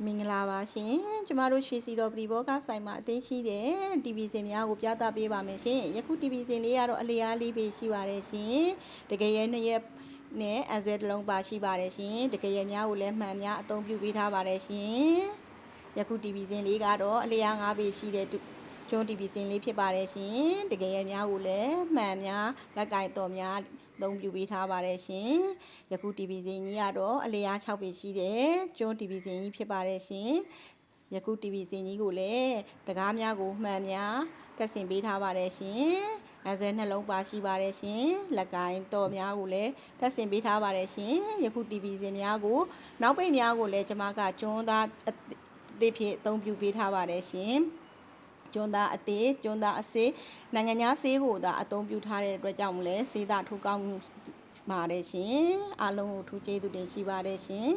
မင်္ဂလာပါရှင်ကျမတို့ရွှေစီတော်ပရိဘောကဆိုင်မှာအသိရှိတဲ့ TV စင်များကိုပြသပေးပါမယ်ရှင်ယခု TV စင်လေးကတော့အလျားလေးပဲရှိပါတယ်ရှင်တကယ်ရဲ့2ရက်နဲ့အဆွဲတစ်လုံးပါရှိပါတယ်ရှင်တကယ်ရဲ့များကိုလည်းမှန်များအသုံးပြုပေးထားပါတယ်ရှင်ယခု TV စင်လေးကတော့အလျား5ပဲရှိတဲ့ကျွန်း TV စင်လေးဖြစ်ပါတယ်ရှင်တကယ်ရဲ့များကိုလည်းမှန်များလက်ကင်တော်များသုံးပြုပေးထားပါတယ်ရှင်ယခု TV စင်ကြီးကတော့အလျား6ပဲရှိတဲ့ကျွန်း TV စင်ကြီးဖြစ်ပါတယ်ရှင်ယခု TV စင်ကြီးကိုလည်းတကားများကိုမှန်များတက်ဆင်ပေးထားပါတယ်ရှင်အဆွဲနှလုံးပါရှိပါတယ်ရှင်လက်ကင်တော်များကိုလည်းတက်ဆင်ပေးထားပါတယ်ရှင်ယခု TV စင်များကိုနောက်ပိတ်များကိုလည်းကျွန်မကကျွန်းသားအသစ်ဖြစ်အသုံးပြုပေးထားပါတယ်ရှင်ကျွန်းသားအသေးကျွန်းသားအစေးနိုင်ငံခြားဆေးကိုသာအသုံးပြုထားတဲ့အတွက်ကြောင့်လည်းဆေးသားထိုးကောင်းပါတယ်ရှင်အားလုံးကိုထူးကျေးဇူးတင်ရှိပါတယ်ရှင်